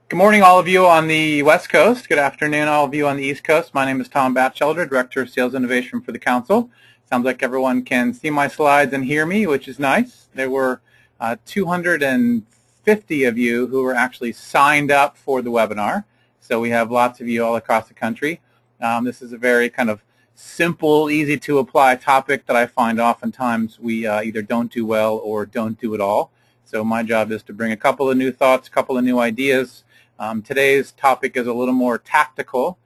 Good morning, all of you on the West Coast. Good afternoon, all of you on the East Coast. My name is Tom Batchelder, Director of Sales Innovation for the Council. Sounds like everyone can see my slides and hear me, which is nice. There were 250 of you who were actually signed up for the webinar. So we have lots of you all across the country. This is a very kind of simple, easy to apply topic that I find oftentimes we either don't do well or don't do at all. So my job is to bring a couple of new thoughts, a couple of new ideas. Today's topic is a little more tactical.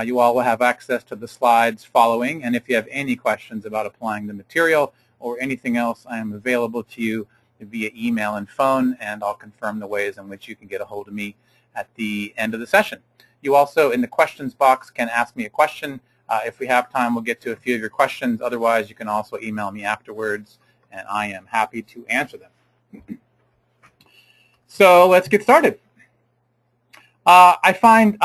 You all will have access to the slides following, and if you have any questions about applying the material or anything else, I am available to you via email and phone, and I'll confirm the ways in which you can get a hold of me at the end of the session. You also, in the questions box, can ask me a question. If we have time, we'll get to a few of your questions. Otherwise, you can also email me afterwards, and I am happy to answer them. So let's get started. I find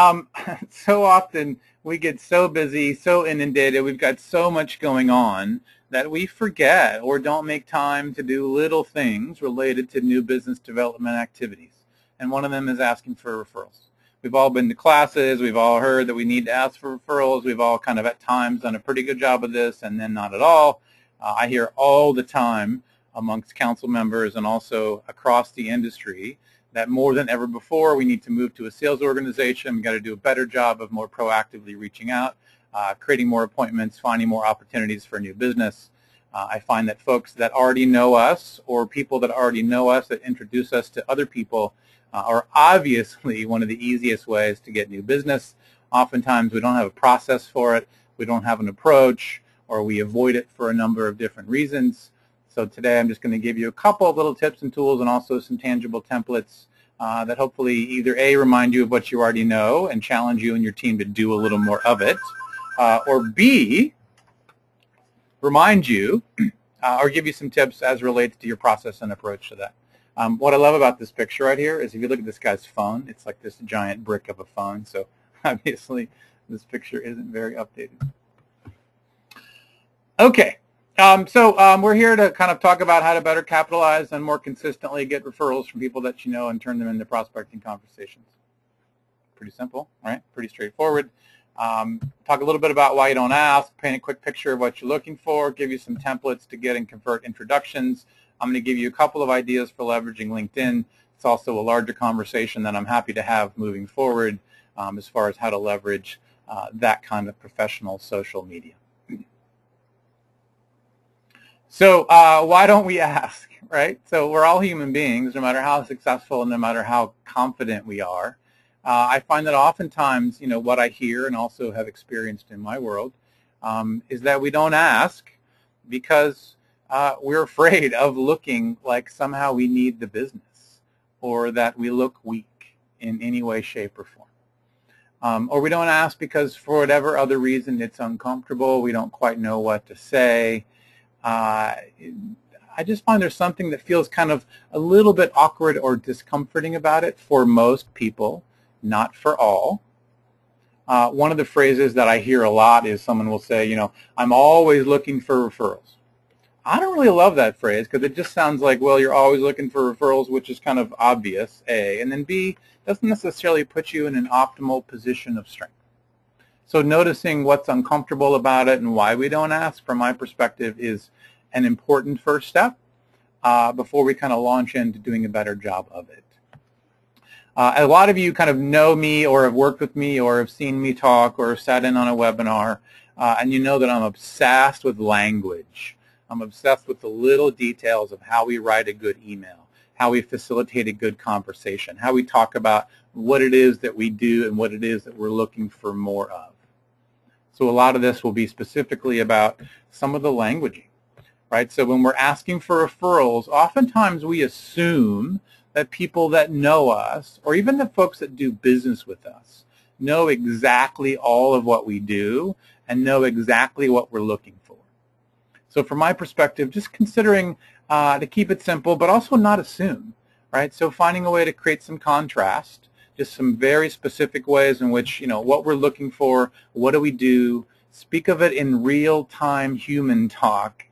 so often we get so busy, so inundated, we've got so much going on that we forget or don't make time to do little things related to new business development activities. And one of them is asking for referrals. We've all been to classes, we've all heard that we need to ask for referrals, we've all kind of at times done a pretty good job of this and then not at all. I hear all the time amongst council members and also across the industry that more than ever before we need to move to a sales organization. We've got to do a better job of more proactively reaching out, creating more appointments, finding more opportunities for new business. I find that folks that already know us or people that already know us that introduce us to other people are obviously one of the easiest ways to get new business. Oftentimes we don't have a process for it, we don't have an approach, or we avoid it for a number of different reasons. So today I'm just going to give you a couple of little tips and tools and also some tangible templates that hopefully either A, remind you of what you already know and challenge you and your team to do a little more of it, or B, remind you or give you some tips as relates to your process and approach to that. What I love about this picture right here is if you look at this guy's phone, it's like this giant brick of a phone. So obviously this picture isn't very updated. Okay. We're here to kind of talk about how to better capitalize and more consistently get referrals from people that you know and turn them into prospecting conversations. Pretty simple, right? Pretty straightforward. Talk a little bit about why you don't ask, paint a quick picture of what you're looking for, give you some templates to get and convert introductions. I'm going to give you a couple of ideas for leveraging LinkedIn. It's also a larger conversation that I'm happy to have moving forward as far as how to leverage that kind of professional social media. So why don't we ask, right? So we're all human beings, no matter how successful and no matter how confident we are. I find that oftentimes, you know, what I hear and also have experienced in my world is that we don't ask because we're afraid of looking like somehow we need the business or that we look weak in any way, shape, or form. Or we don't ask because for whatever other reason it's uncomfortable, we don't quite know what to say. I just find there's something that feels kind of a little bit awkward or discomforting about it for most people, not for all. One of the phrases that I hear a lot is someone will say, you know, I'm always looking for referrals. I don't really love that phrase because it just sounds like, well, you're always looking for referrals, which is kind of obvious, A, and then B, doesn't necessarily put you in an optimal position of strength. So noticing what's uncomfortable about it and why we don't ask, from my perspective, is an important first step before we kind of launch into doing a better job of it. A lot of you kind of know me or have worked with me or have seen me talk or sat in on a webinar, and you know that I'm obsessed with language. I'm obsessed with the little details of how we write a good email, how we facilitate a good conversation, how we talk about what it is that we do and what it is that we're looking for more of. So a lot of this will be specifically about some of the languaging, right? So when we're asking for referrals, oftentimes we assume that people that know us, or even the folks that do business with us, know exactly all of what we do and know exactly what we're looking for. So from my perspective, just considering to keep it simple, but also not assume, right? So finding a way to create some contrast, just some very specific ways in which, you know, what we're looking for, what do we do, speak of it in real-time human talk.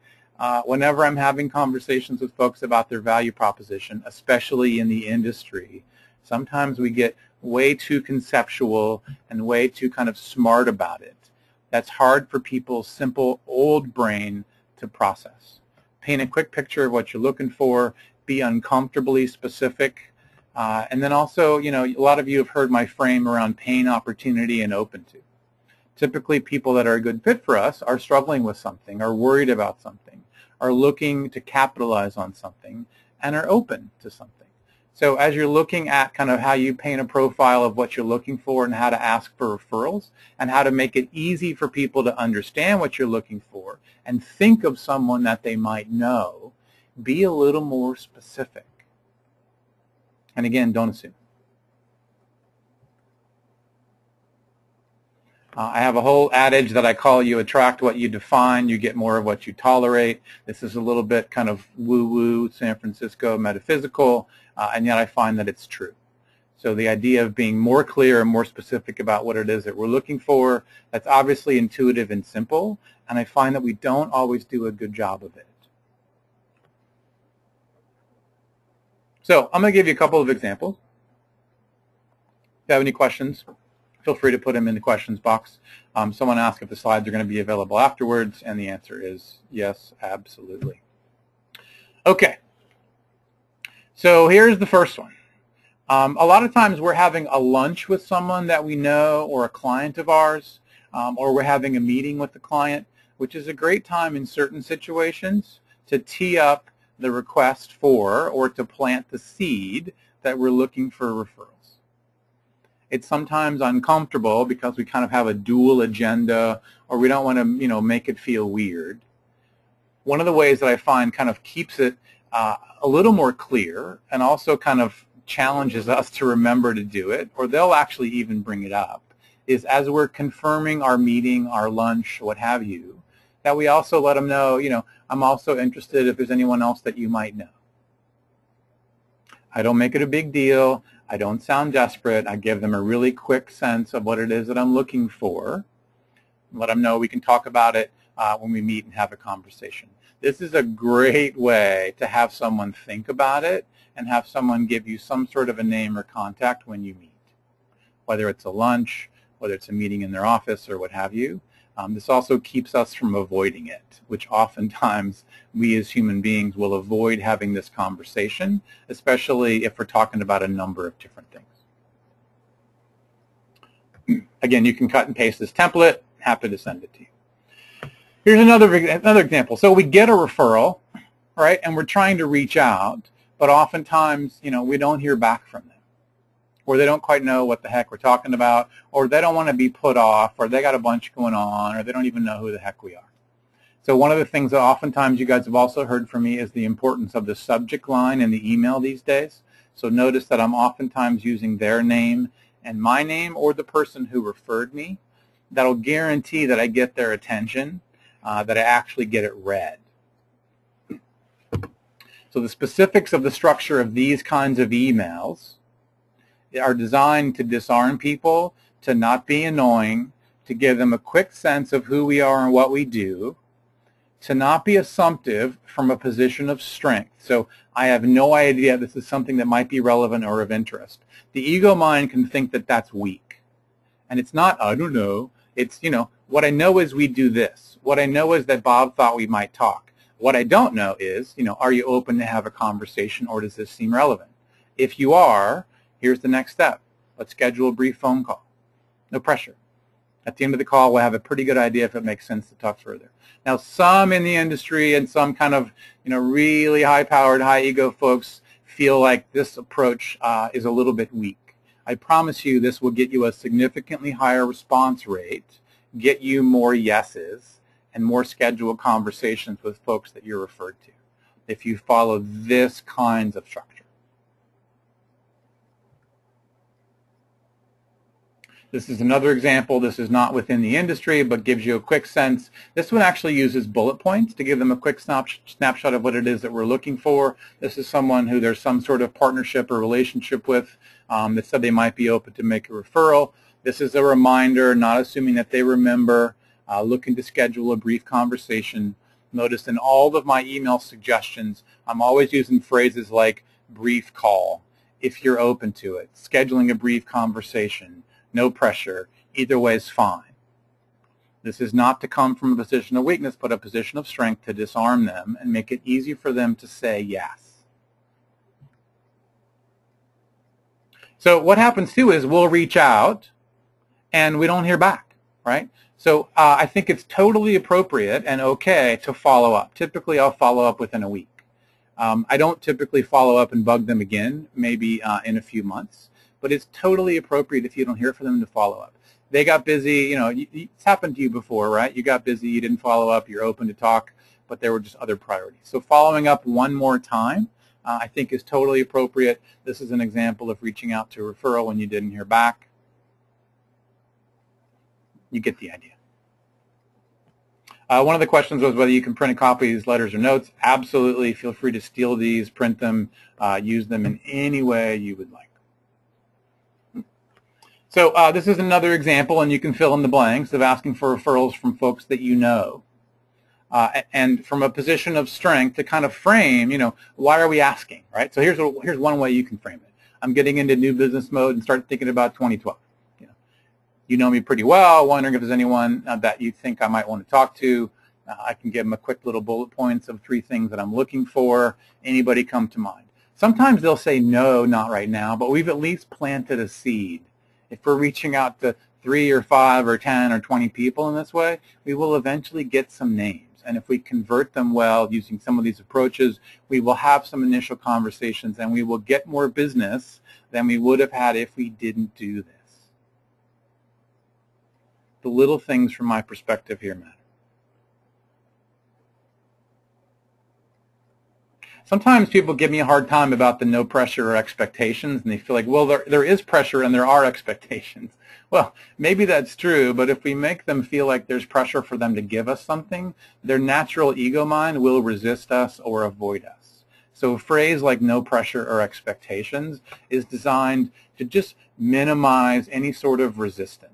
Whenever I'm having conversations with folks about their value proposition, especially in the industry, sometimes we get way too conceptual, and way too kind of smart about it. That's hard for people's simple old brain to process. Paint a quick picture of what you're looking for, be uncomfortably specific, and then also, you know, a lot of you have heard my frame around pain, opportunity, and open to. Typically, people that are a good fit for us are struggling with something, are worried about something, are looking to capitalize on something, and are open to something. So as you're looking at kind of how you paint a profile of what you're looking for and how to ask for referrals and how to make it easy for people to understand what you're looking for and think of someone that they might know, be a little more specific. And again, don't assume. I have a whole adage that I call you attract what you define, you get more of what you tolerate. This is a little bit kind of woo-woo, San Francisco metaphysical, and yet I find that it's true. So the idea of being more clear and more specific about what it is that we're looking for, that's obviously intuitive and simple, and I find that we don't always do a good job of it. So I'm going to give you a couple of examples. If you have any questions, feel free to put them in the questions box. Someone asked if the slides are going to be available afterwards, and the answer is yes, absolutely. Okay, so here's the first one. A lot of times we're having a lunch with someone that we know or a client of ours, or we're having a meeting with the client, which is a great time in certain situations to tee up the request for or to plant the seed that we're looking for referrals. It's sometimes uncomfortable because we kind of have a dual agenda or we don't want to, you know, make it feel weird. One of the ways that I find kind of keeps it a little more clear and also kind of challenges us to remember to do it, or they'll actually even bring it up, is as we're confirming our meeting, our lunch, what have you, that we also let them know, you know, I'm also interested if there's anyone else that you might know. I don't make it a big deal. I don't sound desperate. I give them a really quick sense of what it is that I'm looking for. Let them know we can talk about it when we meet and have a conversation. This is a great way to have someone think about it and have someone give you some sort of a name or contact when you meet, whether it's a lunch, whether it's a meeting in their office or what have you. This also keeps us from avoiding it, which oftentimes we as human beings will avoid having this conversation, especially if we're talking about a number of different things. Again, you can cut and paste this template. Happy to send it to you. Here's another example. So we get a referral, right, and we're trying to reach out, but oftentimes, you know, we don't hear back from them, or they don't quite know what the heck we're talking about, or they don't want to be put off, or they got a bunch going on, or they don't even know who the heck we are. So one of the things that oftentimes you guys have also heard from me is the importance of the subject line in the email these days. So notice that I'm oftentimes using their name and my name or the person who referred me. That'll guarantee that I get their attention, that I actually get it read. So the specifics of the structure of these kinds of emails are designed to disarm people, to not be annoying, to give them a quick sense of who we are and what we do, to not be assumptive from a position of strength. So I have no idea this is something that might be relevant or of interest. The ego mind can think that that's weak. And it's not, I don't know. It's, you know, what I know is we do this. What I know is that Bob thought we might talk. What I don't know is, you know, are you open to have a conversation or does this seem relevant? If you are, here's the next step. Let's schedule a brief phone call. No pressure. At the end of the call, we'll have a pretty good idea if it makes sense to talk further. Now, some in the industry and some kind of, you know, really high-powered, high-ego folks feel like this approach is a little bit weak. I promise you this will get you a significantly higher response rate, get you more yeses, and more scheduled conversations with folks that you're referred to if you follow this kind of structure. This is another example. This is not within the industry, but gives you a quick sense. This one actually uses bullet points to give them a quick snapshot of what it is that we're looking for. This is someone who there's some sort of partnership or relationship with that said they might be open to make a referral. This is a reminder, not assuming that they remember, looking to schedule a brief conversation. Notice in all of my email suggestions, I'm always using phrases like brief call. if you're open to it. Scheduling a brief conversation, no pressure, either way is fine. This is not to come from a position of weakness, but a position of strength to disarm them and make it easy for them to say yes. So what happens too is we'll reach out and we don't hear back, right? So I think it's totally appropriate and okay to follow up. Typically I'll follow up within a week. I don't typically follow up and bug them again, maybe in a few months, but it's totally appropriate if you don't hear from them to follow up. They got busy, you know, it's happened to you before, right? You got busy, you didn't follow up, you're open to talk, but there were just other priorities. So following up one more time, I think is totally appropriate. This is an example of reaching out to a referral when you didn't hear back. You get the idea. One of the questions was whether you can print a copy of these letters or notes. Absolutely. Feel free to steal these, print them, use them in any way you would like. So this is another example, and you can fill in the blanks of asking for referrals from folks that you know. And from a position of strength to kind of frame, you know, why are we asking, right? So here's one way you can frame it. I'm getting into new business mode and start thinking about 2012. You know me pretty well, wondering if there's anyone that you think I might want to talk to. I can give them a quick little bullet points of 3 things that I'm looking for. Anybody come to mind? Sometimes they'll say, no, not right now, but we've at least planted a seed. If we're reaching out to 3 or 5 or 10 or 20 people in this way, we will eventually get some names. And if we convert them well using some of these approaches, we will have some initial conversations and we will get more business than we would have had if we didn't do this. The little things from my perspective here matter. Sometimes people give me a hard time about the no pressure or expectations, and they feel like, well, there is pressure and there are expectations. Well, maybe that's true, but if we make them feel like there's pressure for them to give us something, their natural ego mind will resist us or avoid us. So a phrase like no pressure or expectations is designed to just minimize any sort of resistance.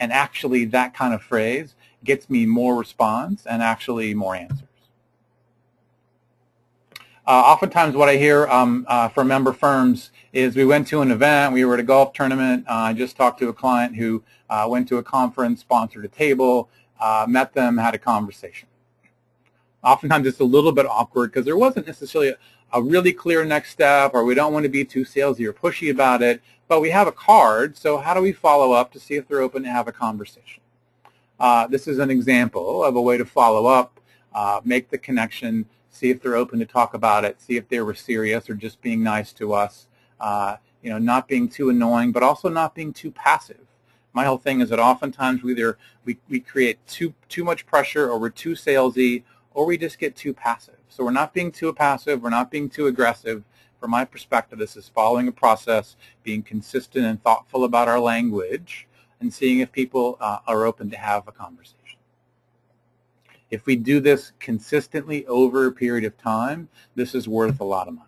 And actually, that kind of phrase gets me more response and actually more answers. Oftentimes what I hear from member firms is we went to an event, we were at a golf tournament, I just talked to a client who went to a conference, sponsored a table, met them, had a conversation. Oftentimes it's a little bit awkward because there wasn't necessarily a really clear next step, or we don't want to be too salesy or pushy about it, but we have a card, so how do we follow up to see if they're open to have a conversation? This is an example of a way to follow up, make the connection, see if they're open to talk about it, see if they were serious or just being nice to us, you know, not being too annoying, but also not being too passive. My whole thing is that oftentimes we create too much pressure, or we're too salesy, or we just get too passive. So we're not being too passive, we're not being too aggressive. From my perspective, this is following a process, being consistent and thoughtful about our language, and seeing if people are open to have a conversation. If we do this consistently over a period of time, this is worth a lot of money.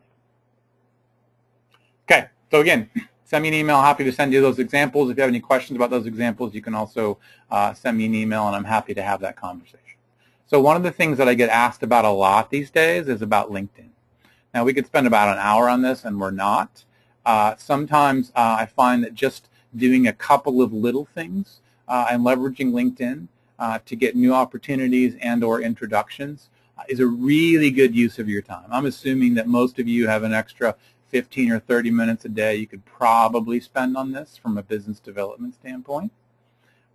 Okay, so again, send me an email. Happy to send you those examples. If you have any questions about those examples, you can also send me an email, and I'm happy to have that conversation. So one of the things that I get asked about a lot these days is about LinkedIn. Now, we could spend about an hour on this, and we're not. Sometimes I find that just doing a couple of little things and leveraging LinkedIn to get new opportunities and or introductions is a really good use of your time. I'm assuming that most of you have an extra 15 or 30 minutes a day you could probably spend on this from a business development standpoint.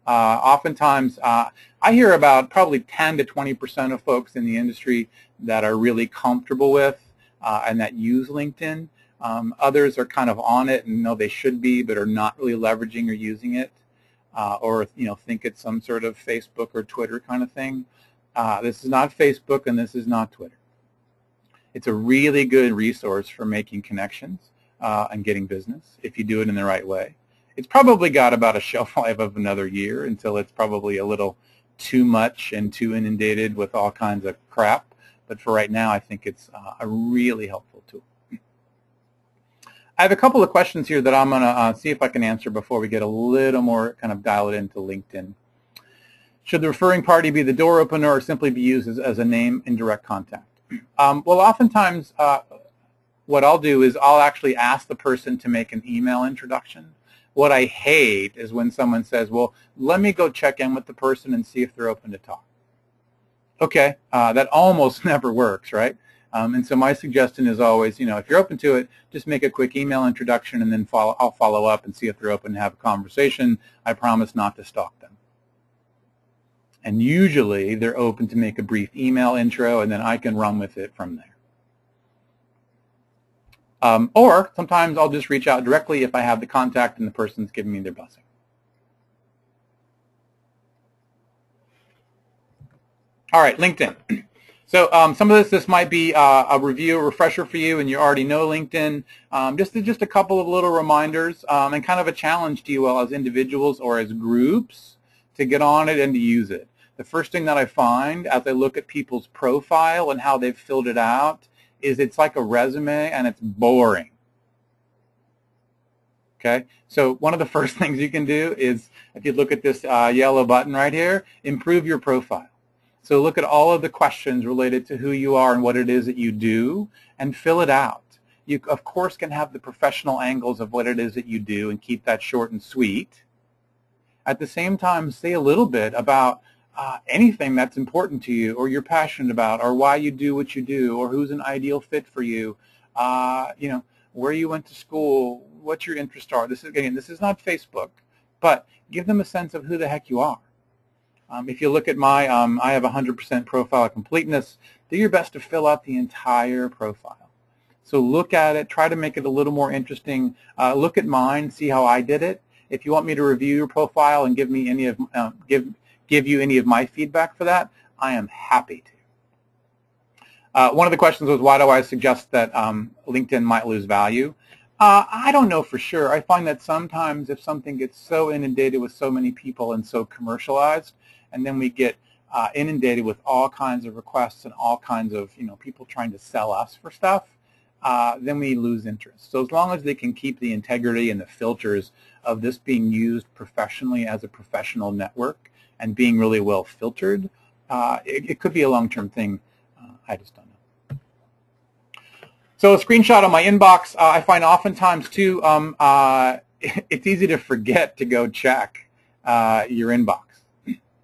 Oftentimes, I hear about probably 10 to 20% of folks in the industry that are really comfortable with and that use LinkedIn. Others are kind of on it and know they should be, but are not really leveraging or using it, or think it's some sort of Facebook or Twitter kind of thing. This is not Facebook, and this is not Twitter. It's a really good resource for making connections and getting business if you do it in the right way. It's probably got about a shelf life of another year until it's probably a little too much and too inundated with all kinds of crap. But for right now, I think it's a really helpful tool. I have a couple of questions here that I'm going to see if I can answer before we get a little more kind of dialed into LinkedIn. Should the referring party be the door opener or simply be used as a name in direct contact? Well, oftentimes what I'll do is I'll actually ask the person to make an email introduction. What I hate is when someone says, well, let me go check in with the person and see if they're open to talk. Okay, that almost never works, right? And so my suggestion is always, if you're open to it, just make a quick email introduction and then I'll follow up and see if they're open to have a conversation. I promise not to stalk them. And usually they're open to make a brief email intro, and then I can run with it from there. Or sometimes I'll just reach out directly if I have the contact and the person's giving me their blessing. All right, LinkedIn. So some of this might be a review, a refresher for you, and you already know LinkedIn. Just a couple of little reminders and kind of a challenge to you all as individuals or as groups to get on it and to use it. The first thing that I find as I look at people's profile and how they've filled it out is it's like a resume and it's boring. Okay, so one of the first things you can do is, if you look at this yellow button right here, improve your profile. So look at all of the questions related to who you are and what it is that you do and fill it out. You, of course, can have the professional angles of what it is that you do and keep that short and sweet. At the same time, say a little bit about anything that's important to you or you're passionate about or why you do what you do or who's an ideal fit for you, where you went to school, what your interests are. This is not Facebook, but give them a sense of who the heck you are. If you look at my, I have 100% profile completeness. Do your best to fill out the entire profile. So look at it, try to make it a little more interesting. Look at mine, see how I did it. If you want me to review your profile and give me any of give you any of my feedback for that, I am happy to. One of the questions was, why do I suggest that LinkedIn might lose value? I don't know for sure. I find that sometimes if something gets so inundated with so many people and so commercialized, and then we get inundated with all kinds of requests and all kinds of people trying to sell us for stuff, then we lose interest. So as long as they can keep the integrity and the filters of this being used professionally as a professional network and being really well filtered, it could be a long-term thing. I just don't know. So a screenshot of my inbox, I find oftentimes too, it's easy to forget to go check your inbox,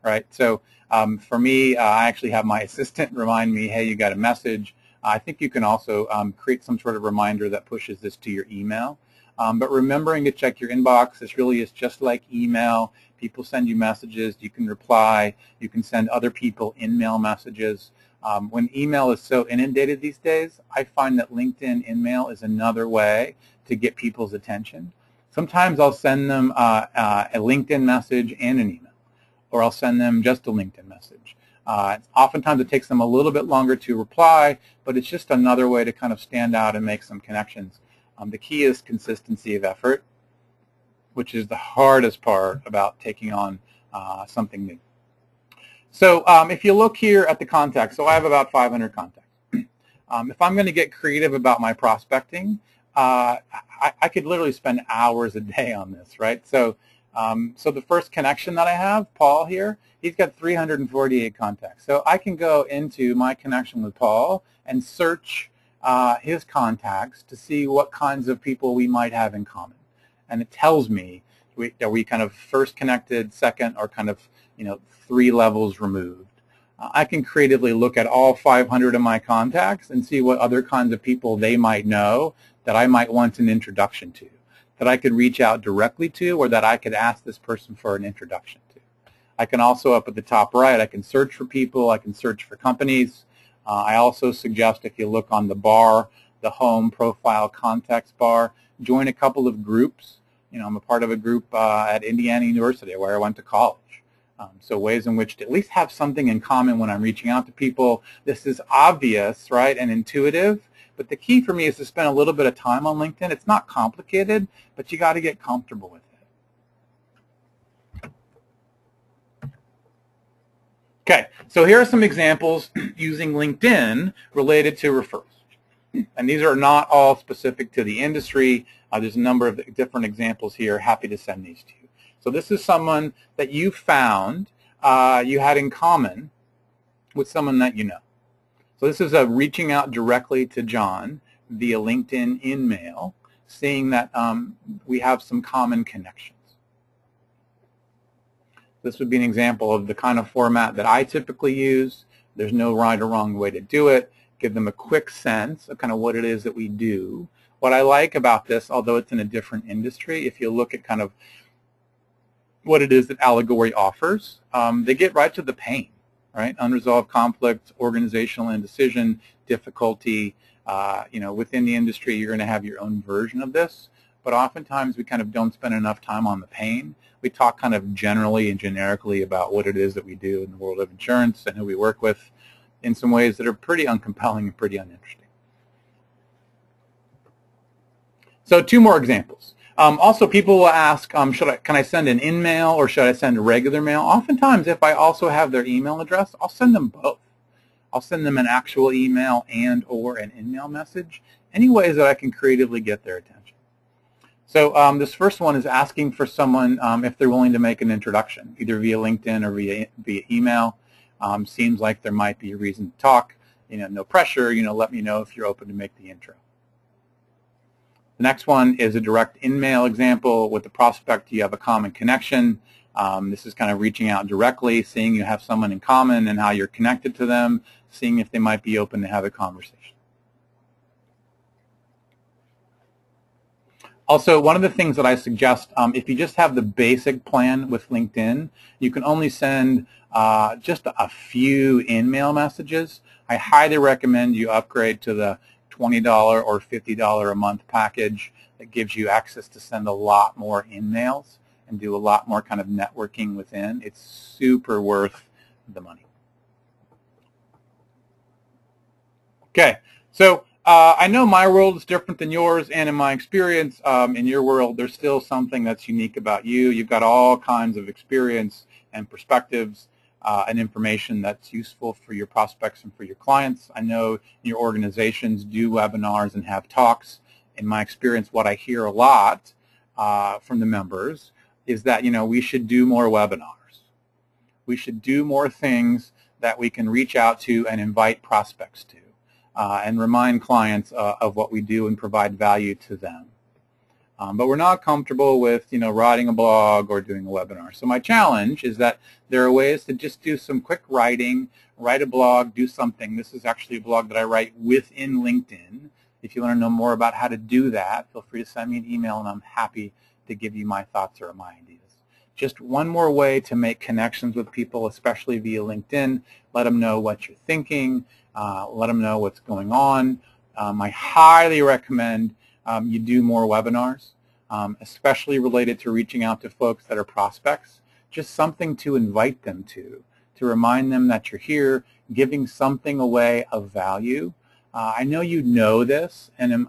right? So for me, I actually have my assistant remind me, hey, you got a message. I think you can also create some sort of reminder that pushes this to your email. But remembering to check your inbox, this really is just like email. People send you messages, you can reply, you can send other people in-mail messages. When email is so inundated these days, I find that LinkedIn in-mail is another way to get people's attention. Sometimes I'll send them a LinkedIn message and an email, or I'll send them just a LinkedIn message. Oftentimes it takes them a little bit longer to reply, but it's just another way to kind of stand out and make some connections. The key is consistency of effort, which is the hardest part about taking on something new. So if you look here at the contacts, so I have about 500 contacts. If I'm going to get creative about my prospecting, I could literally spend hours a day on this, right? So the first connection that I have, Paul here, he's got 348 contacts. So I can go into my connection with Paul and search his contacts to see what kinds of people we might have in common. And it tells me, are we kind of first connected, second, or kind of 3 levels removed. I can creatively look at all 500 of my contacts and see what other kinds of people they might know that I might want an introduction to, that I could reach out directly to, or that I could ask this person for an introduction to. I can also, up at the top right, I can search for people, I can search for companies. I also suggest, if you look on the bar, the home profile contacts bar, join a couple of groups. I'm a part of a group at Indiana University where I went to college. So ways in which to at least have something in common when I'm reaching out to people. This is obvious, right, and intuitive, but the key for me is to spend a little bit of time on LinkedIn. It's not complicated, but you got to get comfortable with it. Okay, so here are some examples using LinkedIn related to referrals. And these are not all specific to the industry. There's a number of different examples here. Happy to send these to you. So this is someone that you found you had in common with someone that you know. So this is a reaching out directly to John, via LinkedIn in mail, seeing that we have some common connections. This would be an example of the kind of format that I typically use. There's no right or wrong way to do it. Give them a quick sense of kind of what it is that we do. What I like about this, although it's in a different industry, if you look at kind of what it is that Allegory offers, they get right to the pain, right? Unresolved conflict, organizational indecision, difficulty. Within the industry, you're going to have your own version of this, but oftentimes we kind of don't spend enough time on the pain. We talk kind of generally and generically about what it is that we do in the world of insurance and who we work with in some ways that are pretty uncompelling and pretty uninteresting. So 2 more examples. Also, people will ask, can I send an in-mail or should I send a regular mail? Oftentimes, if I also have their email address, I'll send them both. I'll send them an actual email and or an in-mail message, any ways that I can creatively get their attention. So this first one is asking for someone if they're willing to make an introduction, either via LinkedIn or via email. Seems like there might be a reason to talk. No pressure. Let me know if you're open to make the intro. The next one is a direct in-mail example. With the prospect, you have a common connection. This is kind of reaching out directly, seeing you have someone in common and how you're connected to them, seeing if they might be open to have a conversation. Also, one of the things that I suggest, if you just have the basic plan with LinkedIn, you can only send just a few in-mail messages. I highly recommend you upgrade to the $20 or $50 a month package that gives you access to send a lot more in-mails and do a lot more kind of networking within. It's super worth the money. Okay, so I know my world is different than yours, and in my experience, in your world, there's still something that's unique about you. You've got all kinds of experience and perspectives and information that's useful for your prospects and for your clients. I know your organizations do webinars and have talks. In my experience, what I hear a lot from the members is that, we should do more webinars. We should do more things that we can reach out to and invite prospects to. And remind clients of what we do and provide value to them. But we're not comfortable with, writing a blog or doing a webinar. So my challenge is that there are ways to just do some quick writing, write a blog, do something. This is actually a blog that I write within LinkedIn. If you want to know more about how to do that, feel free to send me an email, and I'm happy to give you my thoughts or my ideas. Just one more way to make connections with people, especially via LinkedIn. Let them know what you're thinking. Let them know what's going on. I highly recommend you do more webinars, especially related to reaching out to folks that are prospects. Just something to invite them to remind them that you're here, giving something away of value. I know you know this, and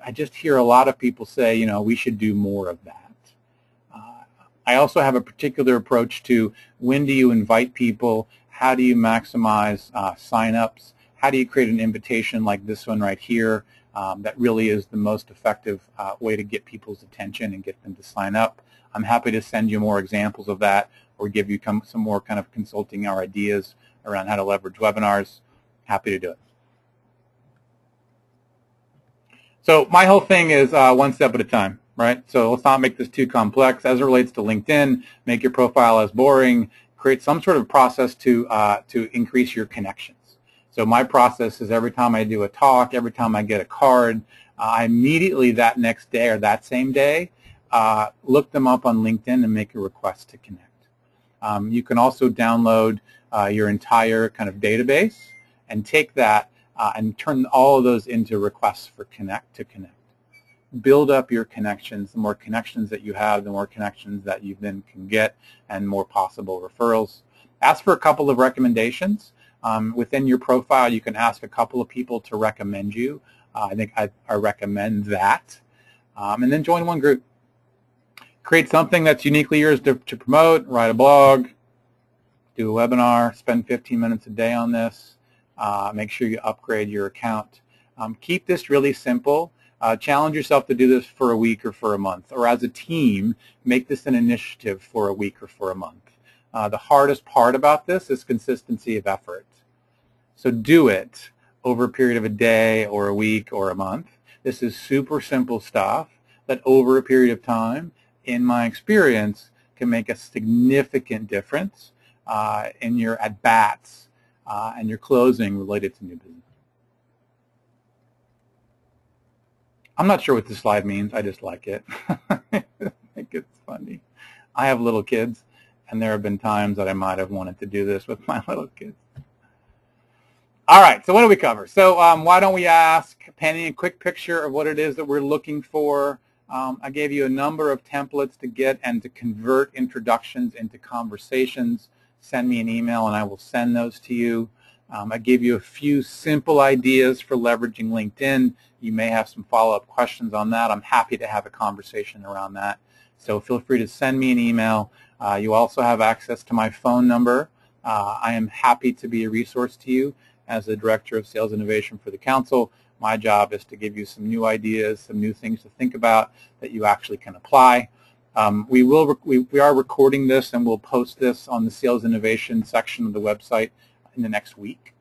I just hear a lot of people say, we should do more of that. I also have a particular approach to when do you invite people, how do you maximize sign-ups, how do you create an invitation like this one right here that really is the most effective way to get people's attention and get them to sign up. I'm happy to send you more examples of that or give you some more kind of consulting or ideas around how to leverage webinars. Happy to do it. So my whole thing is one step at a time, right? So let's not make this too complex. As it relates to LinkedIn, make your profile as boring, create some sort of process to increase your connections. So my process is every time I do a talk, every time I get a card, I immediately that next day or that same day look them up on LinkedIn and make a request to connect. You can also download your entire kind of database and take that and turn all of those into requests for to connect. Build up your connections. The more connections that you have, the more connections that you then can get and more possible referrals. Ask for a couple of recommendations. Within your profile, you can ask a couple of people to recommend you. I think I recommend that. And then join one group. Create something that's uniquely yours to promote, write a blog, do a webinar, spend 15 minutes a day on this. Make sure you upgrade your account. Keep this really simple. Challenge yourself to do this for a week or for a month, or as a team, make this an initiative for a week or for a month. The hardest part about this is consistency of effort. So do it, over a period of a day or a week or a month. This is super simple stuff that over a period of time, in my experience, can make a significant difference in your at-bats and your closing related to new business. I'm not sure what this slide means. I just like it. I think it's funny. I have little kids, and there have been times that I might have wanted to do this with my little kids. All right, so what do we cover? So why don't we ask Penny a quick picture of what it is that we're looking for. I gave you a number of templates to get and to convert introductions into conversations. Send me an email and I will send those to you. I gave you a few simple ideas for leveraging LinkedIn. You may have some follow-up questions on that. I'm happy to have a conversation around that. So feel free to send me an email. You also have access to my phone number. I am happy to be a resource to you as the Director of Sales Innovation for the Council. My job is to give you some new ideas, some new things to think about that you actually can apply. We are recording this and we'll post this on the Sales Innovation section of the website in the next week.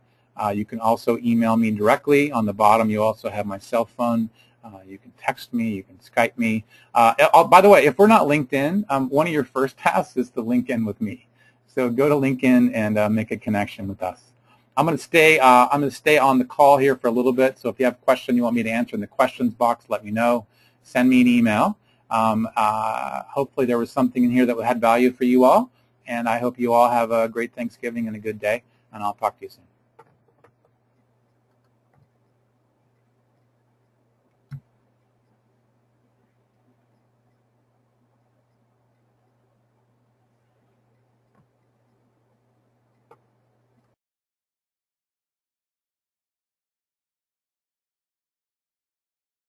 You can also email me directly. On the bottom, you also have my cell phone. You can text me. You can Skype me. By the way, if we're not linked in, one of your first tasks is to link in with me. So go to LinkedIn and make a connection with us. I'm going to stay on the call here for a little bit. So if you have a question you want me to answer in the questions box, let me know. Send me an email. Hopefully there was something in here that had value for you all. And I hope you all have a great Thanksgiving and a good day. And I'll talk to you soon.